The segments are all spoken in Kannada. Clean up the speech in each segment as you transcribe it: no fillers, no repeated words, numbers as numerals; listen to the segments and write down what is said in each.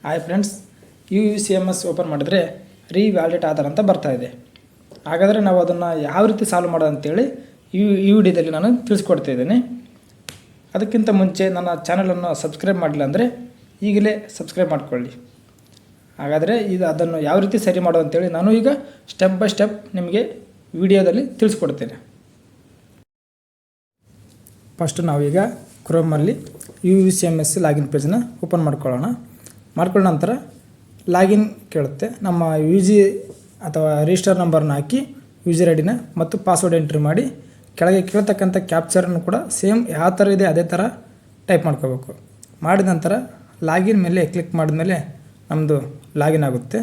ಹಾಯ್ ಫ್ರೆಂಡ್ಸ್, UUCMS ಓಪನ್ ಮಾಡಿದರೆ ರೀವ್ಯಾಲಿಡೇಟ್ ಆಧಾರ್ ಅಂತ ಬರ್ತಾ ಇದೆ. ಹಾಗಾದರೆ ನಾವು ಅದನ್ನು ಯಾವ ರೀತಿ ಸಾಲ್ವ್ ಮಾಡೋದು ಅಂತೇಳಿ ಈ ವಿಡಿಯೋದಲ್ಲಿ ನಾನು ತಿಳಿಸ್ಕೊಡ್ತಾಯಿದ್ದೀನಿ. ಅದಕ್ಕಿಂತ ಮುಂಚೆ ನನ್ನ ಚಾನಲನ್ನು ಸಬ್ಸ್ಕ್ರೈಬ್ ಮಾಡಿಲ್ಲ ಅಂದರೆ ಈಗಲೇ ಸಬ್ಸ್ಕ್ರೈಬ್ ಮಾಡಿಕೊಳ್ಳಿ. ಹಾಗಾದರೆ ಅದನ್ನು ಯಾವ ರೀತಿ ಸರಿ ಮಾಡೋದು ಅಂತೇಳಿ ನಾನು ಈಗ ಸ್ಟೆಪ್ ಬೈ ಸ್ಟೆಪ್ ನಿಮಗೆ ವಿಡಿಯೋದಲ್ಲಿ ತಿಳಿಸ್ಕೊಡ್ತೇನೆ. ಫಸ್ಟ್ ನಾವೀಗ ಕ್ರೋಮಲ್ಲಿ UUCMS ಲಾಗಿನ್ ಪೇಜನ್ನ ಓಪನ್ ಮಾಡ್ಕೊಳ್ಳೋಣ. ಮಾಡ್ಕೊಂಡ ನಂತರ ಲಾಗಿನ್ ಕೇಳುತ್ತೆ. ನಮ್ಮ UG ಅಥವಾ ರಿಜಿಸ್ಟರ್ ನಂಬರ್ನ ಹಾಕಿ ಯೂಸರ್ ಐ ಡಿನ ಮತ್ತು ಪಾಸ್ವರ್ಡ್ ಎಂಟ್ರಿ ಮಾಡಿ ಕೆಳಗೆ ಕೇಳ್ತಕ್ಕಂಥ ಕ್ಯಾಪ್ಚರನ್ನು ಕೂಡ ಸೇಮ್ ಯಾವ ಥರ ಇದೆ ಅದೇ ಥರ ಟೈಪ್ ಮಾಡ್ಕೋಬೇಕು. ಮಾಡಿದ ನಂತರ ಲಾಗಿನ್ ಮೇಲೆ ಕ್ಲಿಕ್ ಮಾಡಿದ ಮೇಲೆ ನಮ್ಮದು ಲಾಗಿನ್ ಆಗುತ್ತೆ.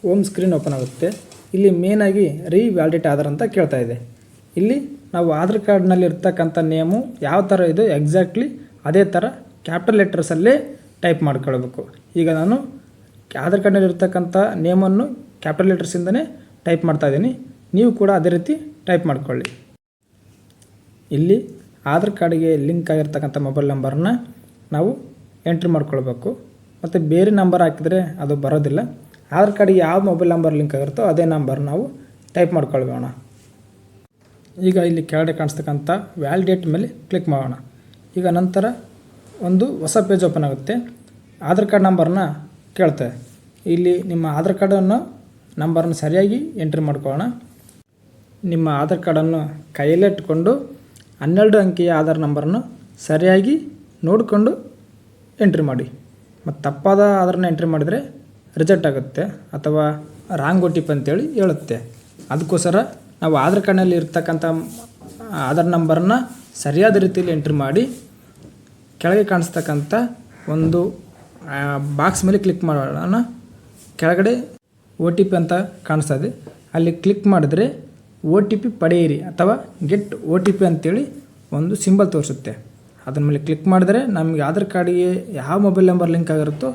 ಹೋಮ್ ಸ್ಕ್ರೀನ್ ಓಪನ್ ಆಗುತ್ತೆ. ಇಲ್ಲಿ ಮೇನಾಗಿ ರೀವ್ಯಾಲಿಡೇಟ್ ಆಧಾರ್ ಅಂತ ಕೇಳ್ತಾ ಇದೆ. ಇಲ್ಲಿ ನಾವು ಆಧಾರ್ ಕಾರ್ಡ್ನಲ್ಲಿ ಇರ್ತಕ್ಕಂಥ ನೇಮು ಯಾವ ಥರ ಇದೆ ಎಕ್ಸಾಕ್ಟ್ಲಿ ಅದೇ ಥರ ಕ್ಯಾಪಿಟಲ್ ಲೆಟರ್ಸಲ್ಲೇ ಟೈಪ್ ಮಾಡ್ಕೊಳ್ಬೇಕು. ಈಗ ನಾನು ಆಧಾರ್ ಕಾರ್ಡ್ನಲ್ಲಿ ಇರ್ತಕ್ಕಂಥ ನೇಮನ್ನು ಕ್ಯಾಪಿಟಲ್ ಲೆಟರ್ಸಿಂದನೇ ಟೈಪ್ ಮಾಡ್ತಾಯಿದ್ದೀನಿ. ನೀವು ಕೂಡ ಅದೇ ರೀತಿ ಟೈಪ್ ಮಾಡ್ಕೊಳ್ಳಿ. ಇಲ್ಲಿ ಆಧಾರ್ ಕಾರ್ಡಿಗೆ ಲಿಂಕ್ ಆಗಿರ್ತಕ್ಕಂಥ ಮೊಬೈಲ್ ನಂಬರನ್ನ ನಾವು ಎಂಟ್ರಿ ಮಾಡ್ಕೊಳ್ಬೇಕು. ಮತ್ತು ಬೇರೆ ನಂಬರ್ ಹಾಕಿದರೆ ಅದು ಬರೋದಿಲ್ಲ. ಆಧಾರ್ ಕಾರ್ಡಿಗೆ ಯಾವ ಮೊಬೈಲ್ ನಂಬರ್ ಲಿಂಕ್ ಆಗಿರುತ್ತೋ ಅದೇ ನಂಬರ್ ನಾವು ಟೈಪ್ ಮಾಡ್ಕೊಳ್ಬೋಣ. ಈಗ ಇಲ್ಲಿ ಕೆಳಗಡೆ ಕಾಣಿಸ್ತಕ್ಕಂಥ ವ್ಯಾಲಿಡೇಟ್ ಮೇಲೆ ಕ್ಲಿಕ್ ಮಾಡೋಣ. ಈಗ ನಂತರ ಒಂದು ಹೊಸ ಪೇಜ್ ಓಪನ್ ಆಗುತ್ತೆ. ಆಧಾರ್ ಕಾರ್ಡ್ ನಂಬರನ್ನ ಕೇಳ್ತೇವೆ. ಇಲ್ಲಿ ನಿಮ್ಮ ಆಧಾರ್ ಕಾರ್ಡನ್ನು ನಂಬರನ್ನು ಸರಿಯಾಗಿ ಎಂಟ್ರಿ ಮಾಡ್ಕೊಳ್ಳೋಣ. ನಿಮ್ಮ ಆಧಾರ್ ಕಾರ್ಡನ್ನು ಕೈಯಲ್ಲೇ ಇಟ್ಕೊಂಡು 12 ಅಂಕಿಯ ಆಧಾರ್ ನಂಬರನ್ನು ಸರಿಯಾಗಿ ನೋಡಿಕೊಂಡು ಎಂಟ್ರಿ ಮಾಡಿ. ಮತ್ತು ತಪ್ಪಾದ ಆಧಾರನ ಎಂಟ್ರಿ ಮಾಡಿದರೆ ರಿಜೆಕ್ಟ್ ಆಗುತ್ತೆ ಅಥವಾ ರಾಂಗ್ OTP ಅಂತೇಳಿ ಹೇಳುತ್ತೆ. ಅದಕ್ಕೋಸ್ಕರ ನಾವು ಆಧಾರ್ ಕಾರ್ಡ್ನಲ್ಲಿ ಇರ್ತಕ್ಕಂಥ ಆಧಾರ್ ನಂಬರನ್ನ ಸರಿಯಾದ ರೀತಿಯಲ್ಲಿ ಎಂಟ್ರಿ ಮಾಡಿ ಕೆಳಗೆ ಕಾಣಿಸ್ತಕ್ಕಂಥ ಒಂದು ಬಾಕ್ಸ್ ಮೇಲೆ ಕ್ಲಿಕ್ ಮಾಡೋಣ. ಕೆಳಗಡೆ OTP ಅಂತ ಕಾಣಿಸ್ತಾ ಇದೆ. ಅಲ್ಲಿ ಕ್ಲಿಕ್ ಮಾಡಿದ್ರೆ OTP ಪಡೆಯಿರಿ ಅಥವಾ ಗೆಟ್ OTP ಅಂತೇಳಿ ಒಂದು ಸಿಂಬಲ್ ತೋರಿಸುತ್ತೆ. ಅದ್ರ ಮೇಲೆ ಕ್ಲಿಕ್ ಮಾಡಿದ್ರೆ ನಮಗೆ ಆಧಾರ್ ಕಾರ್ಡಿಗೆ ಯಾವ ಮೊಬೈಲ್ ನಂಬರ್ ಲಿಂಕ್ ಆಗಿರುತ್ತೋ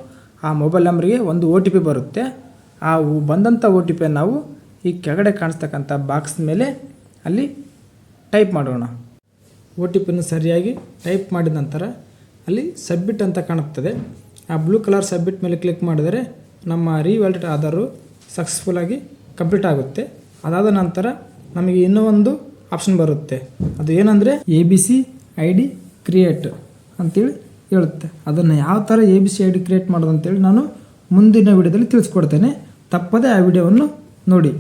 ಆ ಮೊಬೈಲ್ ನಂಬರಿಗೆ ಒಂದು OTP ಬರುತ್ತೆ. ಆ ಬಂದಂಥ OTP ನಾವು ಈ ಕೆಳಗಡೆ ಕಾಣಿಸ್ತಕ್ಕಂಥ ಬಾಕ್ಸ್ ಮೇಲೆ ಅಲ್ಲಿ ಟೈಪ್ ಮಾಡೋಣ. OTPನ ಸರಿಯಾಗಿ ಟೈಪ್ ಮಾಡಿದ ನಂತರ ಅಲ್ಲಿ ಸಬ್ಮಿಟ್ ಅಂತ ಕಾಣುತ್ತದೆ. ಆ ಬ್ಲೂ ಕಲರ್ ಸಬ್ಮಿಟ್ ಮೇಲೆ ಕ್ಲಿಕ್ ಮಾಡಿದರೆ ನಮ್ಮ ರೀವ್ಯಾಲಿಡೇಟ್ ಆಧಾರು ಸಕ್ಸಸ್ಫುಲ್ಲಾಗಿ ಕಂಪ್ಲೀಟ್ ಆಗುತ್ತೆ. ಅದಾದ ನಂತರ ನಮಗೆ ಇನ್ನೂ ಒಂದು ಆಪ್ಷನ್ ಬರುತ್ತೆ. ಅದು ಏನಂದರೆ ABC ID ಕ್ರಿಯೇಟ್ ಅಂತೇಳಿ ಹೇಳುತ್ತೆ. ಅದನ್ನು ಯಾವ ಥರ ABC ID ಕ್ರಿಯೇಟ್ ಮಾಡೋದು ಅಂತೇಳಿ ನಾನು ಮುಂದಿನ ವಿಡಿಯೋದಲ್ಲಿ ತಿಳಿಸ್ಕೊಡ್ತೇನೆ. ತಪ್ಪದೇ ಆ ವಿಡಿಯೋವನ್ನು ನೋಡಿ.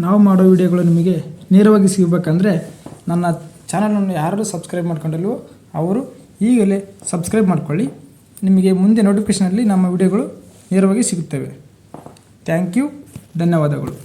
ನಾವು ಮಾಡೋ ವಿಡಿಯೋಗಳು ನಿಮಗೆ ನೇರವಾಗಿ ಸಿಗಬೇಕಂದ್ರೆ ನನ್ನ ಚಾನಲನ್ನು ಯಾರು ಸಬ್ಸ್ಕ್ರೈಬ್ ಮಾಡ್ಕೊಂಡಿಲ್ವೋ ಅವರು ಈಗಲೇ ಸಬ್ಸ್ಕ್ರೈಬ್ ಮಾಡ್ಕೊಳ್ಳಿ. ನಿಮಗೆ ಮುಂದೆ ನೋಟಿಫಿಕೇಷನಲ್ಲಿ ನಮ್ಮ ವಿಡಿಯೋಗಳು ನೇರವಾಗಿ ಸಿಗುತ್ತವೆ. ಥ್ಯಾಂಕ್ ಯು, ಧನ್ಯವಾದಗಳು.